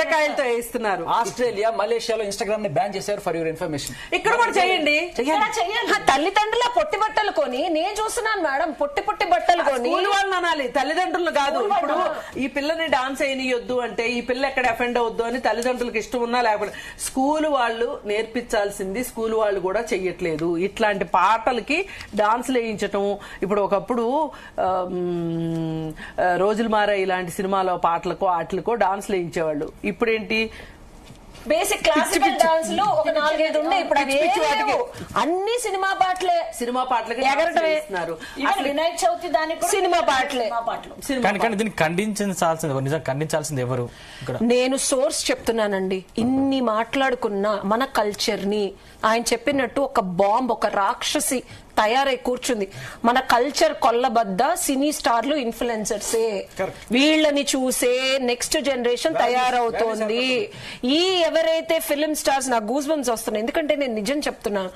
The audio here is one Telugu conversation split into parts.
పిల్లకాయలతో వేయిస్తున్నారు. ఆస్ట్రేలియా, మలేషియాలో ఇన్స్టాగ్రామ్ ని బ్యాన్ చేశారు. For your information. ఇక్కడ కూడా చేయండి. తల్లిదండ్రుల పొట్టి బట్టలు కొని నేను చూస్తున్నాను మేడం, పొట్టి బట్టలు కొని స్కూల్ వాళ్ళని అనాలి, తల్లిదండ్రులు కాదు. ఇప్పుడు ఈ పిల్లని డాన్స్ వేయనియొద్దు అంటే ఈ పిల్ల ఎక్కడ అఫెండ్ అవద్దు అని తల్లిదండ్రులకు ఇష్టం ఉన్నా లేకపోతే స్కూల్ వాళ్ళు నేర్పించాల్సింది స్కూల్ వాళ్ళు కూడా చెయ్యట్లేదు. ఇట్లాంటి పాటలకి డాన్స్లు వేయించటం. ఇప్పుడు ఒకప్పుడు రోజులు మారా ఇలాంటి సినిమాలో పాటలకో వాటికో డాన్స్లు వేయించేవాళ్ళు. ఇప్పుడేంటి బేసిక్ క్లాసికల్ డాన్స్ లో ఒక 4-5 ఉండే, ఇప్పుడు అన్ని సినిమా పాటలకి ఎగరటం వేస్తున్నారు. వినాయక చవితి దానికి సినిమా పాటలే. కానీ దీన్ని ఖండించాల్సింది ఎవరు? నేను సోర్స్ చెప్తున్నానండి. ఇన్ని మాట్లాడుకున్న మన కల్చర్ ని ఆయన చెప్పినట్టు ఒక బాంబ్, ఒక రాక్షసి తయారై కూర్చుంది. మన కల్చర్ కొల్లబద్ద సినీ స్టార్లు, ఇన్ఫ్లుయెన్సర్సే. వీళ్ళని చూసే నెక్స్ట్ జనరేషన్ తయారవుతోంది. ఈ ఎవరైతే ఫిలిం స్టార్స్, నాకు గూస్ బంప్స్ వస్తున్నాయి ఎందుకంటే నేను నిజం చెప్తున్నాను.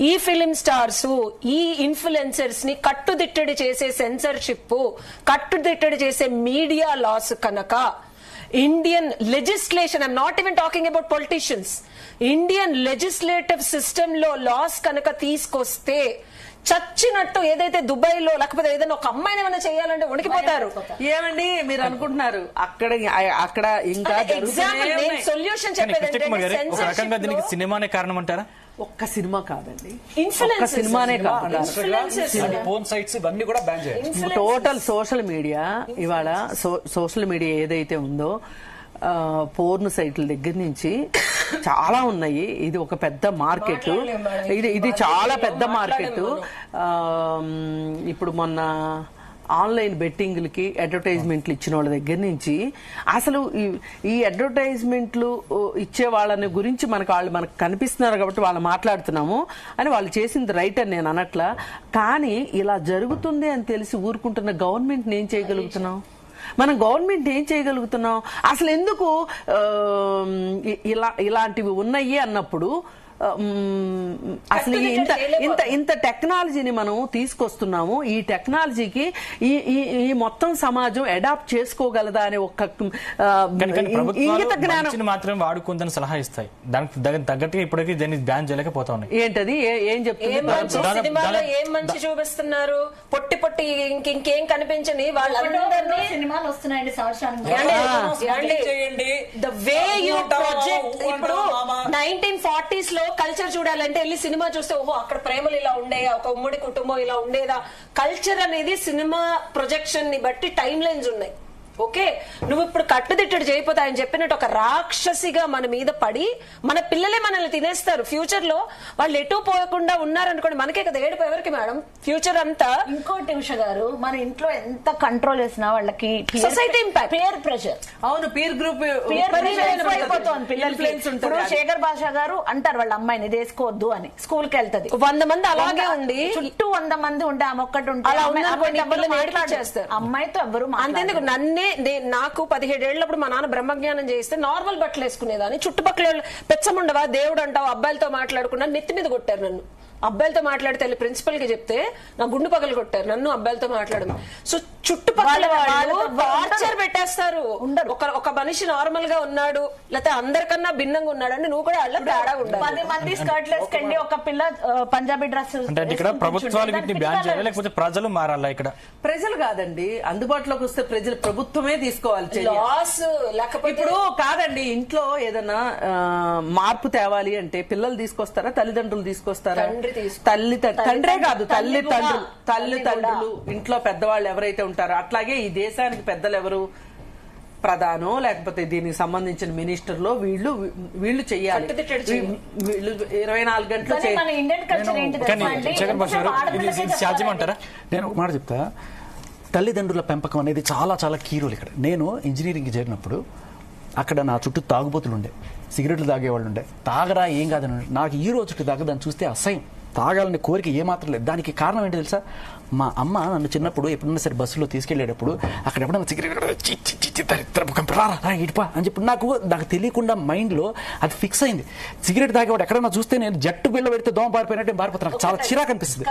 ఈ ఫిలిం స్టార్స్, ఈ ఇన్ఫ్లుయెన్సర్స్ ని కట్టుదిట్టడి చేసే సెన్సర్షిప్, కట్టుదిట్టడి చేసే మీడియా లాస్ కనుక Indian legislation, I'm not even talking about politicians, Indian legislative system లో లాస్ కనుక తీసుకొస్తే చచ్చినట్టు ఏదైతే దుబాయ్ లో లేకపోతే ఏదైనా ఒక అమ్మాయిని ఏమైనా చేయాలంటే వణికిపోతారు. ఏమండి మీరు అనుకుంటున్నారు అక్కడ ఇంకా సొల్యూషన్ చెప్పేది సినిమానే కారణం అంటారా? ఒక్క సినిమా కాదండి, సినిమానే కాదు, టోటల్ సోషల్ మీడియా. ఇవాళ సోషల్ మీడియా ఏదైతే ఉందో పోర్న్ సైట్ల దగ్గర నుంచి చాలా ఉన్నాయి. ఇది ఒక పెద్ద మార్కెట్, ఇది చాలా పెద్ద మార్కెట్. ఇప్పుడు మొన్న ఆన్లైన్ బెట్టింగ్లకి అడ్వర్టైజ్మెంట్లు ఇచ్చిన వాళ్ళ దగ్గర నుంచి అసలు ఈ అడ్వర్టైజ్మెంట్లు ఇచ్చే వాళ్ళని గురించి మనకు కనిపిస్తున్నారు కాబట్టి వాళ్ళు మాట్లాడుతున్నాము అని వాళ్ళు చేసింది రైట్ అని నేను అనట్లా. కానీ ఇలా జరుగుతుంది అని తెలిసి ఊరుకుంటున్న గవర్నమెంట్ ఏం చేయగలుగుతున్నాం? మనం గవర్నమెంట్ ఏం చేయగలుగుతున్నాం? అసలు ఎందుకు ఇలాంటివి ఉన్నాయి అన్నప్పుడు అసలు ఇంత టెక్నాలజీని మనం తీసుకొస్తున్నాము. ఈ టెక్నాలజీకి ఈ మొత్తం సమాజం అడాప్ట్ చేసుకోగలదా అనే ఒక ఇంగిత జ్ఞానం మాత్రం వాడుకుందని సలహా ఇస్తాయి. దానికి తగ్గట్టుగా ఇప్పటికీ దీన్ని బ్యాన్ చేయలేకపోతా ఉన్నాయి. ఏంటది ఏం చెప్తుంది? ఏం మంచి చూపిస్తున్నారు? పొట్టి ఇంకేం కనిపించని వాళ్ళందరినీ సినిమాలు వస్తున్నాయండి సంవత్సరానికి. ఇప్పుడు 1940s లో కల్చర్ చూడాలంటే వెళ్ళి సినిమా చూస్తే ఓహో అక్కడ ప్రేమలు ఇలా ఉండేదా, ఒక ఉమ్మడి కుటుంబం ఇలా ఉండేదా. కల్చర్ అనేది సినిమా ప్రొజెక్షన్ ని బట్టి టైం లైన్స్ ఉన్నాయి. ఓకే, నువ్వు ఇప్పుడు కట్టుదిట్టడి చేయకపోతే ఆయన చెప్పినట్టు ఒక రాక్షసిగా మన మీద పడి మన పిల్లలే మనల్ని తినేస్తారు. ఫ్యూచర్ లో వాళ్ళు ఎటు పోయకుండా ఉన్నారనుకోండి, మనకే కదా ఏడుపు ఎవరికి మేడం ఫ్యూచర్ అంతా. ఇంకోటి ఉష గారు, మన ఇంట్లో ఎంత కంట్రోల్ చేసినా వాళ్ళకి సొసైటీ ఇంపాక్ట్, పేర్ ప్రెషర్. అవును, పీర్ గ్రూప్ అయిపోతుంది పిల్లలకి. ఇప్పుడు శేఖర్ భాష గారు అంటారు వాళ్ళ అమ్మాయిని ఇది వేసుకోవద్దు అని, స్కూల్ కి వెళ్తుంది 100 మంది అలాగే ఉండి చుట్టూ 100 మంది ఉంటే ఆమె ఒక్కటి ఉంటే అమ్మాయితో ఎవరు అంతేందుకు నన్నే నాకు 17 ఏళ్ళప్పుడు మా నాన్న బ్రహ్మజ్ఞానం చేస్తే నార్మల్ బట్టలు వేసుకునేదాన్ని. చుట్టుపక్కల పెచ్చముండవా దేవుడు అంటావు, అబ్బాయిలతో మాట్లాడుకున్నా నెత్తి మీద కొట్టారు నన్ను. అబ్బాయిలతో మాట్లాడితే ప్రిన్సిపల్ కి చెప్తే నా గుండు పగలు కొట్టారు నన్ను అబ్బాయిలతో మాట్లాడడం. సో చుట్టుపక్కల వాళ్ళు టార్చర్ పెట్టేస్తారు. ఒక మనిషి నార్మల్ గా ఉన్నాడు లేకపోతే అందరికన్నా భిన్నంగా ఉన్నాడు అంటే నువ్వు కూడా వాళ్ళ తేడా ఉండాలి. 10 మంది స్కర్ట్ వేసుకండి, ఒక పిల్ల పంజాబీ డ్రెస్. ఇక్కడ ప్రభుత్వాలు వీటిని బ్యాన్ చేయాలి లేకపోతే ప్రజలు మారాలా? ఇక్కడ ప్రజలు కాదండి, అందుబాటులోకి వస్తే ప్రభుత్వమే తీసుకోవాలి. లేకపోతే ఇప్పుడు కాదండి, ఇంట్లో ఏదైనా మార్పు తేవాలి అంటే పిల్లలు తీసుకొస్తారా, తల్లిదండ్రులు తీసుకొస్తారా? తండ్రే కాదు, తల్లిదండ్రులు, ఇంట్లో పెద్దవాళ్ళు ఎవరైతే ఉంటారో. అట్లాగే ఈ దేశానికి పెద్దలు ఎవరు, ప్రధానో లేకపోతే దీనికి సంబంధించిన మినిస్టర్లో వీళ్ళు చెయ్యాలి. వీళ్ళు 24 గంటలు సాధ్యమంటారా? నేను ఒక మాట చెప్తా, తల్లిదండ్రుల పెంపకం అనేది చాలా చాలా కీ రోల్ ఇక్కడ. నేను ఇంజనీరింగ్ చేరినప్పుడు అక్కడ నా చుట్టూ తాగుబోతులు ఉండే, సిగరెట్లు తాగేవాళ్ళు ఉండే. తాగరా ఏం కాదని, నాకు ఈ రోజుకి దాకా దాన్ని చూస్తే అసహ్యం, తాగాలని కోరిక ఏమాత్రం లేదు. దానికి కారణం ఏంటి తెలుసా? మా అమ్మ నన్ను చిన్నప్పుడు ఎప్పుడన్నా సరే బస్సులో తీసుకెళ్లేటప్పుడు అక్కడ ఎప్పుడన్నా సిగరెట్ ఇటుపా అని చెప్పి నాకు తెలియకుండా మైండ్ లో అది ఫిక్స్ అయింది. సిగరెట్ తాగేవాడు ఎక్కడన్నా చూస్తే నేను జట్టు బిల్ల పెడితే దోమ పారిపోయినట్టు పారిపోతాను. చాలా చిరాకు అనిపిస్తుంది.